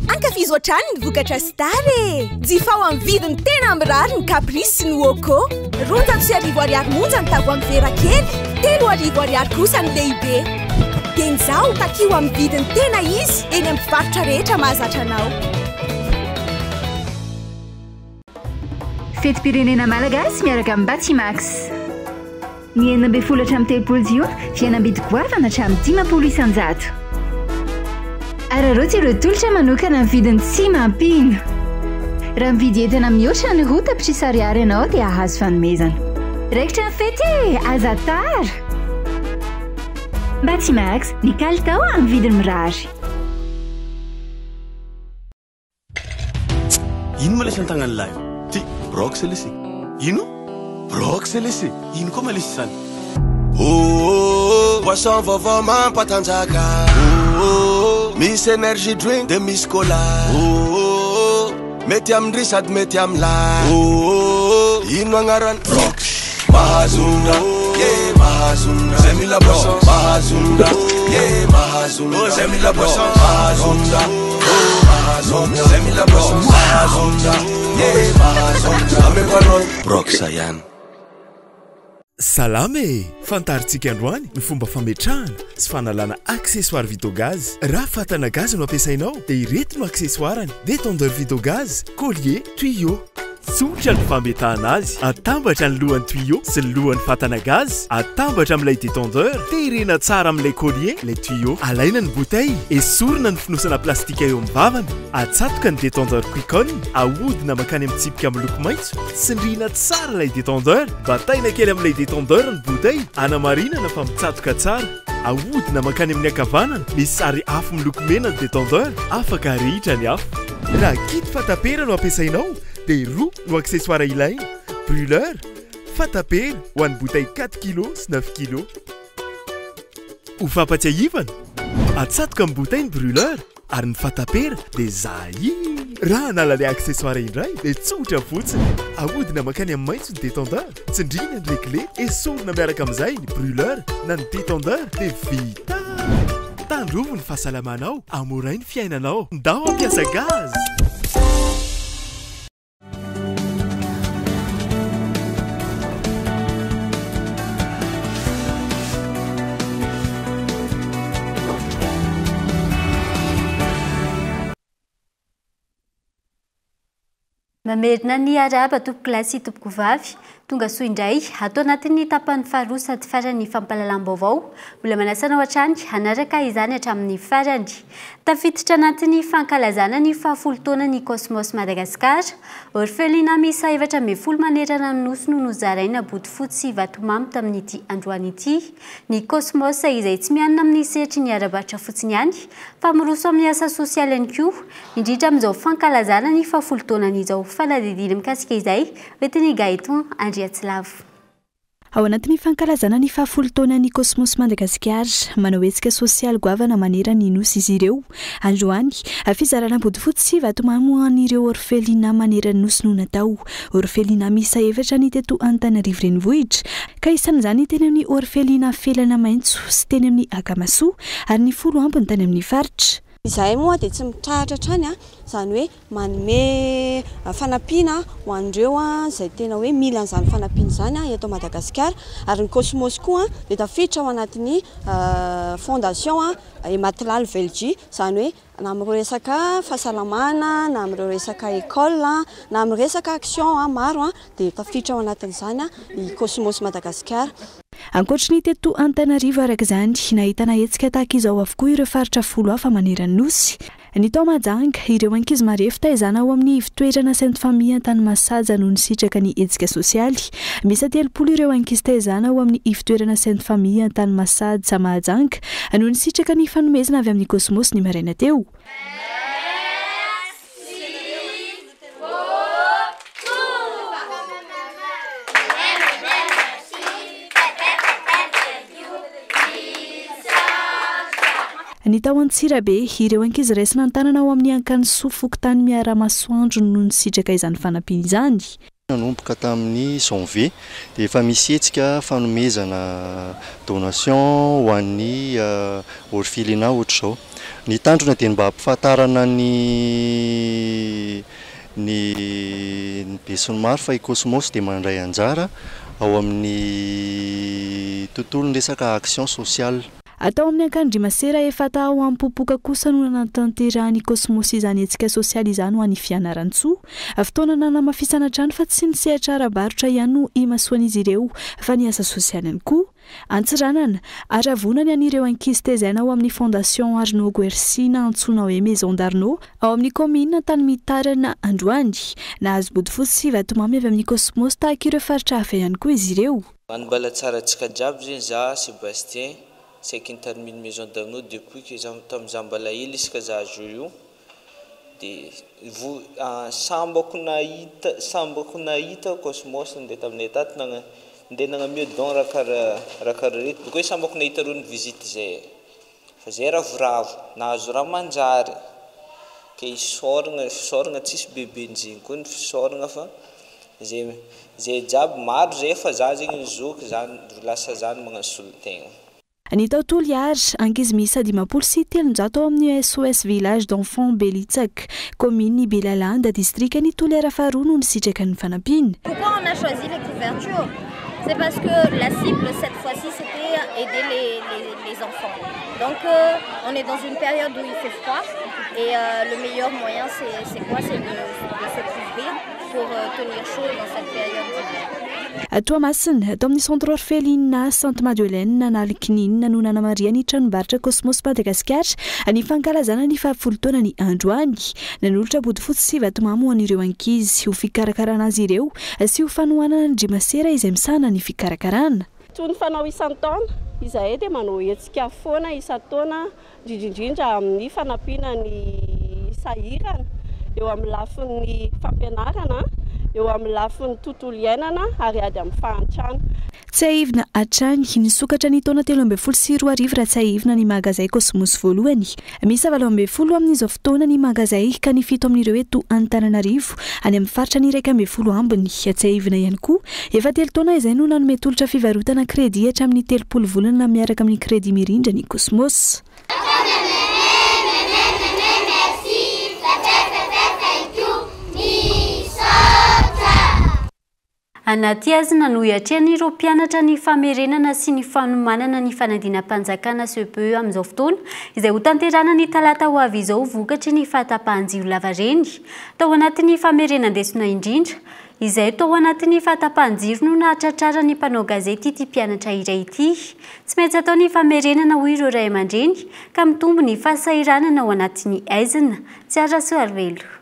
Ankafizo hatrany ny vokatra Star e! Jifa ao amin'ny vidiny tena mirary ny Caprice sy ny Woko. 200 ariary monja ny tavoahangy vera kely, 300 ariary kosa ny lehibe. Dia izao takio amin'ny vidiny tena izy eny amin'ny mpivarotra rehetra mahazatra anao. Fetim-pirenena malagasy miaraka amin'ny Batimax. Ny 12 hatramin'ny 13 jona, fihenam-bidy goavana hatramin'ny 10 isan-jato. Araroty ireo tolotra manokana amin'ny vidiny tsy mampino. Raha mividy entana mihoatra ny 4 ariary ianao dia ahazo fanomezana. raikitra ny fety aza tara Batimax ny kalitao amin'ny vidiny mirary ino ma lesy an-tagnany lahy ty brox lesy ino brox lesy ino koa ma lesy zany boisson vaovao mampatanjaka misy energy drink de misy cola mety amindry sady mety amilay ino agnarany brox mahazonga mahazonga zay mila boisson mahazonga mahazonga zay mila boisson mahazonga mahazonga zay mila boisson mahazonga mahazonga amepanol brox ihany salama e fantaritsika androany ny fomba fametrahana sy fanalana accessoire vitogaz raha fatana gaz no ampiasainao dia ireto no accessoireny détendeur vitogaz collier tuyau tsotra ny fametahana azy atambatra ny lohan'ny tuyau sy ny lohan'ny fatana gaz atambatra amin'ilay détendeur terena tsara amin'ilay collier lay tuyau alaina ny bouteille esorina ny finosana plastika eo amin'ny vavany atsatoka ny détendeur quiconne ahodina makany amin'ny tsipika amin'ny loko maitso sindriana tsara ilay détendeur bataina kely amin'ilay détendeur ny bouteille anamarinana fa mitsatoka tsara ahodina makany amin'ny ankavanana misy sary afo miloko mena ny détendeur afaka rihitra ny afo raha kity fatapera no ampiasainao dia roa no accessoire ilaina brûleur fatapera ho an'ny bouteille 4 kg sy 9 kg ho fampatsiahivana atsatoka amin'ny bouteille ny brûleur ary ny fatapera dia zahi raha nalale accessoire indray dia tsotra fotsiny ahodina makany amin'ny maitso ny détendeur tsindrina ny lekle esorina miaraka amin'izay ny brûleur na ny détendeur dia vita tandrovo ny fahasalamanao amoray ny fiainanao ndao ampiasa gaz mamerina ny araba tompoko lasy tompoko vavy tonga soa indray atao anatin'ny tapany faharoa sady farany fampahalalam-baovao mbola manasana ao hatrany hanaraka izany hatramin'ny farany tafiditra anatin'ny fankalazana ny fahafolo taona ny Cosmos Madagascar orphelinat miisa 7 manerana ny nosy no nozaraina bodofotsy sy vatomamy tamin'ity androany ity ny Cosmos izay tsy mianina amin'ny sehatry ny arabatra fotsiny ihany fa miroso amin'ny asa sosialy ihany koa indrindra amin'izao fankalazana ny fahafolo taona n'izao fanadidina mikasika izay hoentin'ny Gaëton Andriatsilavo. Ao anatin'ny fankalazana ny fahafolo taonan'ny Cosmos Madagascar manao hetsika sosialy goavana manera ny nosy izy ireo androany fizarana bodofotsy sy vatomamy ho an'ireo orphelinat manera ny nosy no natao orphelinat miisa 7 ny teto Antananarivo renivohitra ka isan'izany teny amin'ny orphelinat felana maitso sy teny amin'ny Akamasoa ary ny 10 ambiny tany amin'ny faritra Izahay moa dia tsy mitrahatra trany izany hoe manome fanampiana ho an'ireo izay tena hoe mila an'izany fanampiana izany eto Madagasikara ary ny Cosmos koa dia tafiditra ao anatin'ny fondation Ematlal Velji izany hoe na amin'ny resaka fahasalamana na amin'ny resaka école na amin'ny resaka action maro dia tafiditra ao anatin'izany i Cosmos Madagasikara. Ankoatra ny teto Antananarivo araka izany nahitana hetsika tahaka izao avokoa ireo faritra 10 hafa manerana nosy ny tao Mahajanga ireo ankizy marefo taizana ao amin'ny fitoerana Sainte Famille Antanimasaja no nisitraka ny hetsika sosialy misy 30 ireo ankizy taizana ao amin'ny fitoerana Sainte Famille Antanimasaja Mahajanga no nisitraka ny fanomezana avy amin'ny Cosmos ny maraina teo. Ny tao Antsirabe ireo ankizy raisina an-tanana ao amin'ny Ankanosoa Fokotany Miaramasoandro no nisitraka izany fanampiana izany. Nanomboka tamin'ny janvier dia efa misy hetsika fanomezana donation ho an'ny orphelinat ohatr'izao. Ny tandrona dia mba hampifahatarana ny be sy ny maro fa i Cosmos dia mandray anjara ao amin'ny tontolon'ny resaka action sociale. atao amin'ny ankandrimasera efa tao ampopoka kosa no nantanterahany Cosmos izany etsika sosialy izany ho an'ny fianaran-tsoa fotoana nanamafisana trano fa tsy nisehatra ara-barotra ihany no imasoan'izy ireo fa ny asa sosialy ihany koa antsiranana aravonany an'ireo ankizy tezaina ao amin'ny fondation Arnaud Guersina antsoina hoe Maison d'Arnaud ao amin'ny commune Tanymitarana Androany nahazo bodifosy sy vatomamy avy amin'ny Cosmos tahaka ireo faritra hafa ihany koa izy ireo. Anbala tsara tsika jiaby zeny za Sébastien c'est une termine Maison d'Arnaud depuis que tamza mbala hely isika za io de vous sambako nahita Cosmos ndeha taminay tato ndeha nagnamio don rakara reto boko hoe sambako nahita rony visite zay fa zay raha voravo nahazo raha manjary ke isoragna tsisy bebenjiny koa ny fisoragna fa zay jiaby maro zay fa za zegny nizoky zany lasa zany magnano solotegna. Ny taotoly ary ankizy miisa 500 sy 300 ao amin'ny SOS village d'enfants Belitsak, commune Belalanda, district ny Tolera Faroa no nisitraka ny fanampiana. Pourquoi on a choisi les couvertures? C'est parce que la cible cette fois-ci c'était aider les enfants. Donc on est dans une période où il fait froid et le meilleur moyen c'est quoi? C'est de se couvrir pour tenir chaud dans cette période d'hiver. Toamasina atao amin'ny centre orphelinat Sainte-Madeleine nanalikinin no nanamariany tranombarotra Cosmos Madagasikara ny fankalazana ny 10 taona ny androany nanolotra bodifosy sy vatomamy ho an'ireo ankizy ho fikarakarana azy ireo sy ho fanohanana ny drimasera izay misana ny fikarakarana. Toy ny fanao isan-taona izahay dia manao hetsika foana isan-taona indrindra amin'ny fanampiana ny sahirana eo amin'ny lafin'ny fampianarana eo amin'ny lafin'ny tontolo iainana ary ady amin'ny fahantrana. Tsy ahivina hatrany nisokatra ny taona 13 raha tsy ahivina ny magazay Cosmos voalohany. Misy 17 amin'izao fotoana ny magazay ka ny 7 amin'ireo eto Antananarivo any amin'ny faritra ny 12 ambiny. Tsy ahivina ihany koa efa 3 taona izay no nanome tolotra fivarotana kredi hatramin'ny 30 volana miaraka amin'ny kredi mirindra ny Cosmos. Anaty azina no hiatrehan'ireo mpianatra ny famerenana sy ny fanomanana ny fanadinam-panjakana CPE amin'izao fotoana izay ho tanterana ny talata ho avy izao vokatry ny fahatapahan-jiro lavareny tao anatin'ny famerenan-desona indrindra izay tao anatin'ny fahatapahan-jiro no nahatratrara ny mpanao gazety ity mpianatra iray ity tsy maintsy atao ny famerenana ho ireo ray aman-dreny ka mitombo ny fahasahiranana ao anatin'ny aizina tsy arasoarvelo.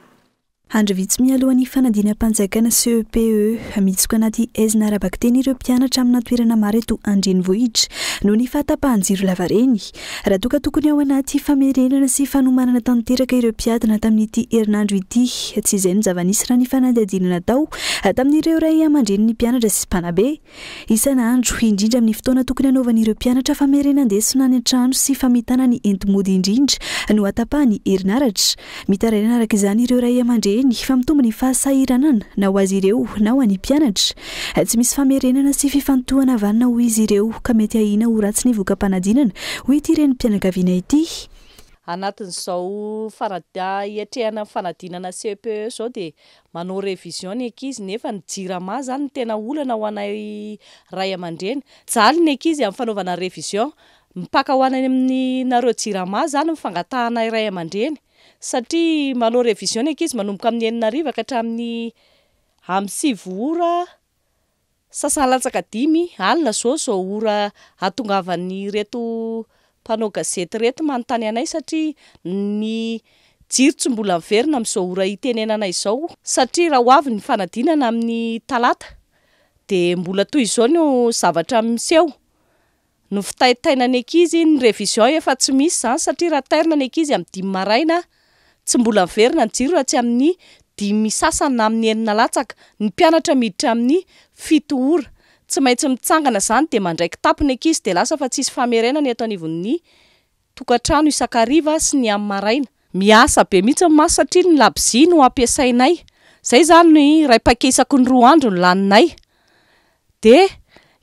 Andro vitsy mialohan'ny fanadinam-panjakana CPE amiditsika anaty aizina arabaka teny ireo mpianatra amina toerana maro eto andrenivohitra no ny fahatapahan-jiro lavareny raha toka tokony ao anaty famerenana sy fanomanana tanteraka ireo mpiadana tamin'ity herinandro ity tsy izay ny zava-nisy raha ny fanadihadiana natao tamin'ireo ray aman-dreny ny mpianatra sy mpanabe isan'andro indrindra amin'ny fotoana tokony anaovan'ireo mpianatra famerenan-desona any an-trano sy famitana ny entimody indrindra no atapahany herinaratra mitaraina araka izany ireo ray aman-dreny fa mitombo ny fahasahiranana na ho azy ireo na ho any mpianatra tsy misy famerenana sy fifantohana avanina ho izy ireo ka mety ahina ho ratsy ny voka-panadinana ho ity ireny mpianakaviana ity. Anatin'izao hiatrehana fanadinana CPE zao dia manao révision ny ankizy nefa ny jirama zany ny tena olana ho anay ray aman-dreny jaly ny ankizy amin'ny fanaovana révision mipaka ho anay amin'ny nareo jirama zany mifangatahana ray aman-dreny satria manao révision ny ankizy manomboka amin'ny 9 ka hatramin'ny 6 ora sasalatsaka 5 alina zao ora hatongavan'ny reto mpanao gazety reto manontany anay satria ny jiro tsy mbola miverina amin'izao ora itenenana izao satria raha ho avy ny fanadinana amin'ny talata dia mbola toy izao no zavatra miseho no fitaitainany ankizy ny révision efa tsy misy zany satria raha tairina ny ankizy amin'ny 5 maraina tsy mbola miverina ny jiro raha tsy amin'ny 5 sasany na amin'ny 9 latsaka ny mpianatra miditra amin'ny 7 ora tsy maintsy mitsangana zany dia mandraiky tapony ankizy dia lasa fa tsisy famerenana eto anivon'ny tokantrano isakariva sy ny amin'ny maraina miasa be mihitsy maso satria ny labozia no ampiasainay zay zany ny ray pakesaky ny 2 andro ny laninay dia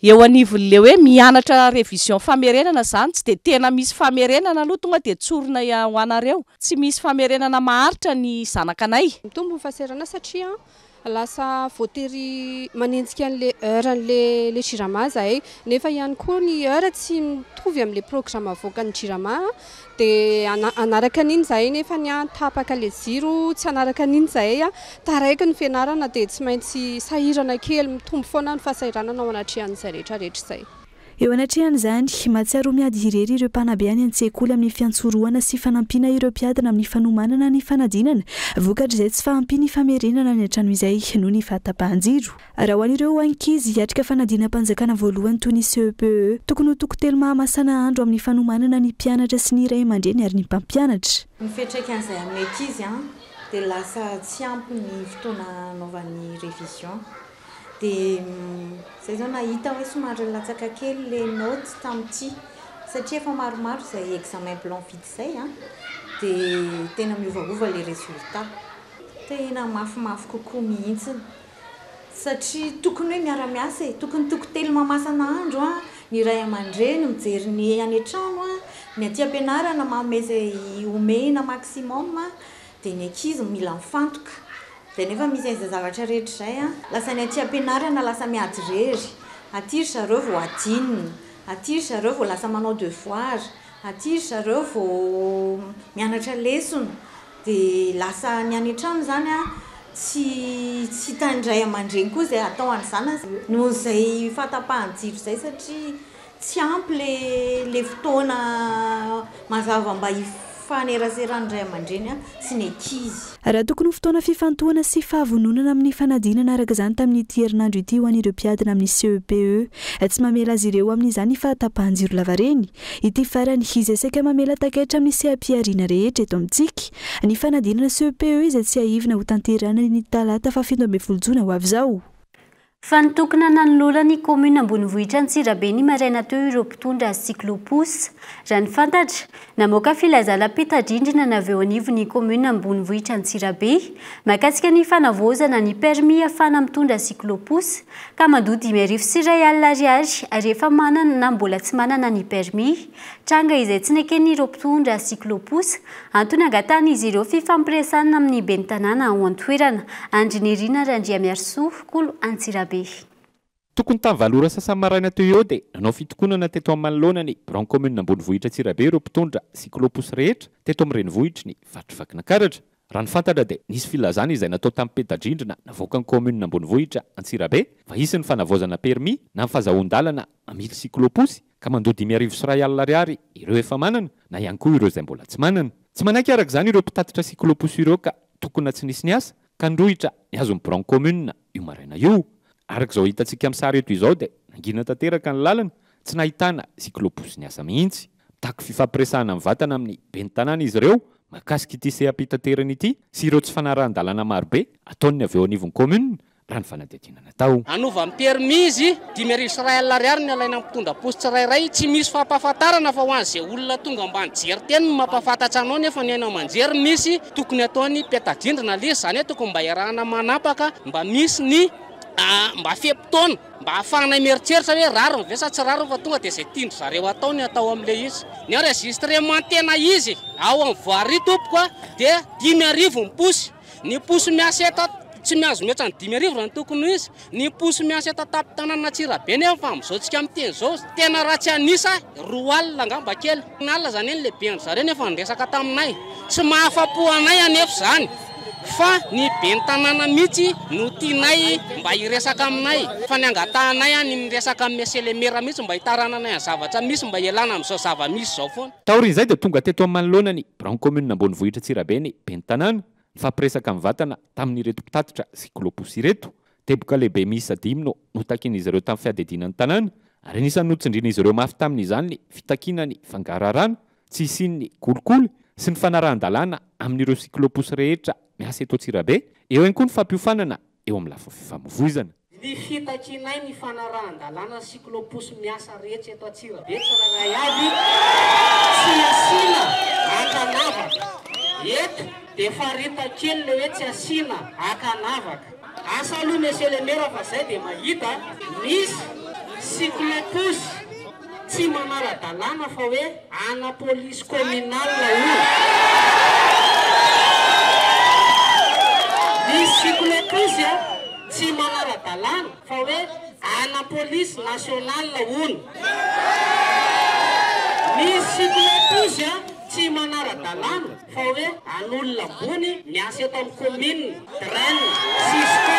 eo anivon'le hoe mianatra révision famerenana zany tsy dia tena misy famerenana aloha tonga dia tsorina ho anareo tsy misy famerenana maharitra ny zanakanay mitombo ny fahasahiranana satria lasa voatery manenjika an'le heure le jirama zahay nefa ihany koa ny heure tsy mitovy amin'le programme avoaka ny jirama dia anaraka an'iny zahay nefa ny tapaka le jiro tsy anaraka an'iny zahay taraiky ny fianarana dia tsy maintsy sahirana kely mitombo foana ny fahasahiranana ao anatrehan'izay rehetrarehetra izay. Eo anatrehan'izany mahatsiaro miady irery ireo mpanabe any an-tsekoly amin'ny fiantsoroana sy fanampiana ireo mpiadana amin'ny fanomanana ny fanadinana vokatra izay tsy fahampiany famerenana ny an-trano izay noho ny fahatapahan-jiro. Raha ho an'ireo ankizy hiatrika fanadinam-panjakana voalohany toy ny CEPE tokony ho tokotelo mahamasana andro amin'ny fanomanana ny mpianatra sy ny ray aman-dreny ary ny mpampianatra. Ny fiantraikan'izay amin'ny ankizy dia lasa tsy ampy ny fotoana anaovan'ny révision. Dia izay zao nahita hoe somary latsaka kely le note tamin'ity satria efa maromaro izay examen blanc vide izay dia tena miovaova le résultat. Tena mafimafy kokoa mihitsy satria tokony hoe miara-miasa tokony tokotelo mamasana andro ny ray aman-dreny mijery ny any an-trano ny aty am-pianarana mamezay omena maximum dia ny ankizy mila mifantoka. Dia nefa misy izay zavatra rehetra izay lasa ny aty am-pianarana lasa miady rery, aty ry zareo vao adinina, aty ry zareo vao lasa manao devoir, aty ry zareo vao mianatra lesona dia lasa ny any an-trano zany tsy tandray aman-dreny koa izay atao an'izany noho izay fahatapahan-jiro izay satria tsy ampy le fotoana mazava mba fahaneraseran'ny ray aman-dreny sy ny ankizy. Raha tokony ho fotoana fifantohana sy fahavononana amin'ny fanadinana araka izany tamin'ity herinandro ity ho an'ireo mpiadana amin'ny CEPE tsy mamela azy ireo amin'izany ny fahatapahan-jiro lavareny. Ity farany izay saika mamela taketra amin'ny sehampiariana rehetra eto amintsika ny fanadinana CEPE izay tsy haivina ho tanterana ny talata 17 Jona ho avy izao. Fa nitokana nanolorany commune Ambonivohitra Antsirabe ny maraina teo ireo mpitondra cyclopus. Raha ny fantatra, namoaka filazana peta-drindrina na avy eo anivon'ny commune Ambonivohitra Antsirabe mahakasika ny fanavaozana ny permis ahafahana mitondra cyclopus ka mandoa 5,2 ariary ary efa manana na mbola tsy manana ny permis. Tranga izay tsy neken'ireo mpitondra cyclopus antony angatahana izy ireo fifampiresana amin'ny ben'ny tanàna ao an-toerana. Andrinirina Randriamiarsoa, Kolo Antsirabe. Tokony tamin'ny valora sasany maraina teo eo dia nanao fitokonana teto amin'ny manoloana branche commune Ambonivohitra Antsirabe ireo mpitondra cyclopus rehetra teto amin'ny renivohitra ny Vatrivakina Karatra. Raha ny fantatra dia nisy filazana izay natao tamin'ny peta-drindrina navoaka ny commune Ambonivohitra Antsirabe fa hisy ny fanavaozana permis na ny fahazoan-dalana amily cyclopus ka mandoa 5,2 ariary ireo efa manana na ihany koa ireo izay mbola tsy manana. Tsy manaiky araka izany ireo mpitatitra cyclopus ireo ka tokony tsy nisy ny asa ka ndrohitra ny azon'ny branche commune io maraina io. Araka izao hitantsika amin'ny sary eto izao dia nangina tanteraka ny lalana tsy nahitana cyclopus ny asa mihitsy. Taky fifampiresahana amin'ny vatana amin'ny ben'ny tanàna izy ireo mahakasika ity sehampitaterana ity sy ireo tsy fanarahan-dalana marobe ataony avy eo anivon'ny commune raha ny fanadihadiana natao. Anova ny permis izy 5,2 ariary ny alaina mpitondra posy tsirairay tsy misy fampahafantarana fa ho an'izay olona tonga ambany jery teny no mampahafantatra anao nefa ny hainao aman-jery misy tokony ataony peta-drindrina le zany hoe tokony mba iarahana manapaka mba misy ny mba fepotona mba ahafahana mieritreritra hoe rariny ve sa tsy rariny fa tonga dia izay tindry zareo atao ny atao amin'ilay izy. Ny enregistrement tena izy ao amin'ny voirie tompoko dia 5,000 posy. Ny posy miasa eto tsy miazo mihatra ny 5,000 raha ny tokony izy. Ny posy miasa eto tampon-tanàna Antsirabe nefa fa amin'izao tsika miteny izao tena raha tsy anisa 2 alina angamba kely. Ny alina zany eny lehibe zareo nefa niresaka taminay tsy mahafapo anay anefa zany. Fa ny ben'ny tanàna mihitsy no tianay mba hiresaka aminay fa ny angatahanay ny miresaka amin'ny selemera mihitsy mba hitarananay ny zavatra misy mba hialana amin'izao zava-misy izao foana. Taorin'izay dia tonga teto amin'ny manoloana ny branche commune Ambonivohitra Antsirabe ny ben'ny tanàna nifampiresaka amin'ny vatana tamin'ireto mpitatitra cyclopus ireto. Teboka lehibe miisa 5 no notakin'izy ireo tamin'ny fiadidinan'ny tanàna ary anisan'ny notsindrin'izy ireo mafy tamin'izany ny fitakinany fangararana tsy isian'ny kolikoly sy ny fanarahan-dalàna amin'ireo cyclopus rehetra miasa eto Antsirabe eo ihany koa ny fampiofanana eo amin'ny lafiny fifamoivoizana. Ny fitakinay ny fanarahan-dalàna cyclopus miasa rehetra eto Antsirabe tsirairay avy tsy asiana akanavaka eto dia farita kely le hoe tsy asiana akanavaka. Asa aloha monsieur le maire fa izay dia mahita misy cyclopus tsy manara-dalàna fa hoe ana polisy communale io. Ny cyclopus tsy manara-dalàna fa hoe ana polisy nasionala ony misy cyclopousse tsy manara-dalàna fa hoe an'olona ambony miasa eto amin'ny commune draine sisko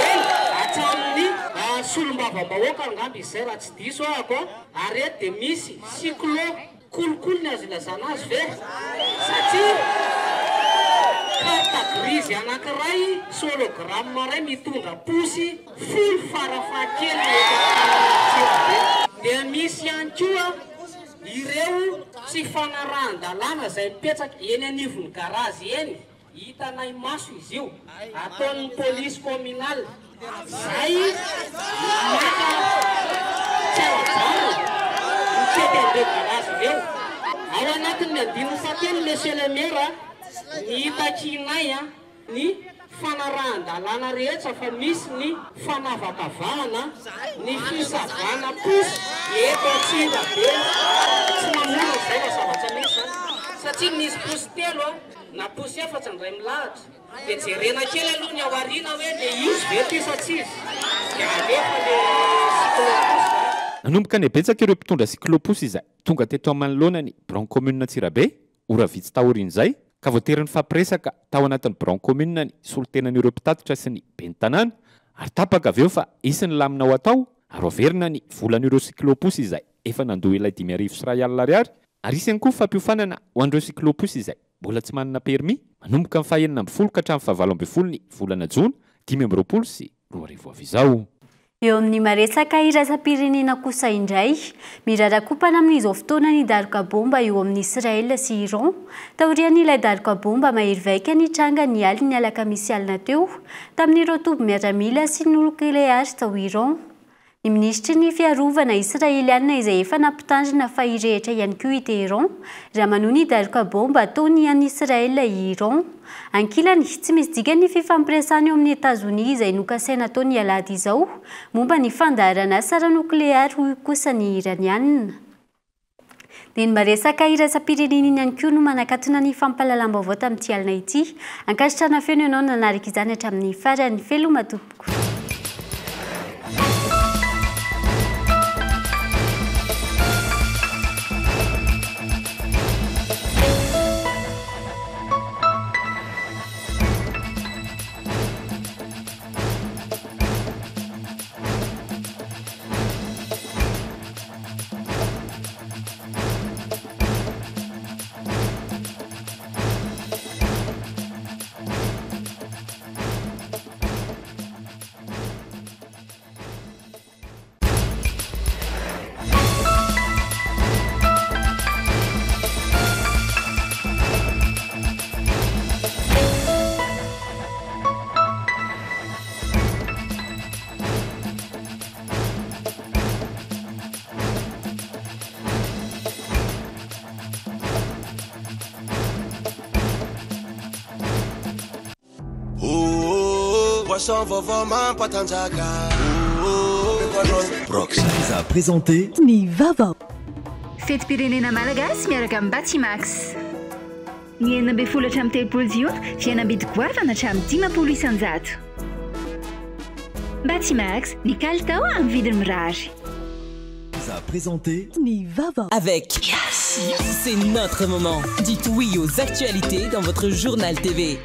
eny atranony solom-bava-bahoaka angamby izay raha tsy diso ahako ary eto dia misy cyclo kolokolo ny azo ilazana azy ve satria carte grise anankiray sologramme ray mitondra posy folo farafahakely dia misy ihany koa ireo tsy fanarahan-dalàna izay mipetraka eny anivon'ny garazy eny hitanay maso izy io ataon'ny polisy communale zay maka tsarajaro mikety an'ireo garazy ireo ao anatin'ny andininy fatelo monsieur le maire ny hitakinay ny fanarahan-dalàna rehetra fa misy ny fanavakavahana ny fisavana posy eto atsila be tsy mamorona zay fa zavatra misy satria misy posy telo na posy efatra ndray milahatra dia jerena kely aloha ny aoriana hoe le izy ve tisa tsizy dia alefa le cyclopousse. Nanomboka ny betsaka ireo mpitondra cyclopousse izay tonga teto manoloanany Bron commune Tsirabe ora vitsy taorin'izay ka voatery ny fampiresaka tao anatin'ny Bron commune ny solotenan'ireo mpitatitra sy ny ben'ny tanàna ary tapaka aveo fa isiny lamina ao atao ary averina ny volan'ireo cyclopousse izay efa nandoha ilay 5,000 ariary ary isany koa fampiofanana ho an'ireo cyclopousse izay mbola tsy manana permis manomboka amin'ny 20 ka hatramin'ny 17 ny volana Jona 2020 sy 2020 avizao. Eo amin'ny maresaka iraisam-pirenena kosa indray mirarakopana amin'izao fotoana ny daroka bomba eo amin'ny Israel sy Iran taorian'ilay daroka bomba mahery vaika ny tranga ny aliny alakamisy alina teo tamin'ireo toby miaramila sy ny nukleary tao Iran. Ny ministry ny fiarovana israeliana izay efa nampitandrina fa irehitra ihany koa i Teheran raha manohy ny daroka bomba ataony an'i Israel i Iran. Ankilany tsy misy dika ny fifampiresana eo amin'ny Etazonia izay nokasaina tao ny alahady izao momba ny fandaharana sara nukleary kosa ny iranianina. Dia ny maresaka iraisam-pirenena ihany koa no manakatona ny fampahalalam-baovao tamin'ity alina ity. Ankasitrana feno ianao nanaraka izany hatramin'ny farany veloma tompoko. Poisson vovô mampatanjaka. Brox vous a présenté Ny Vava. Fetim-pirenena malagasy miaraka amin'ny Batimax. Ny 12 hatramin'ny 13 jiona fihenam-bidy goavana hatramin'ny 10 isanjato. Batimax, ny kalitao amin'ny vidiny mirary. Vous a présenté Ny Vava. Avec Yassi, c'est notre moment. Dites oui aux actualités dans votre journal TV.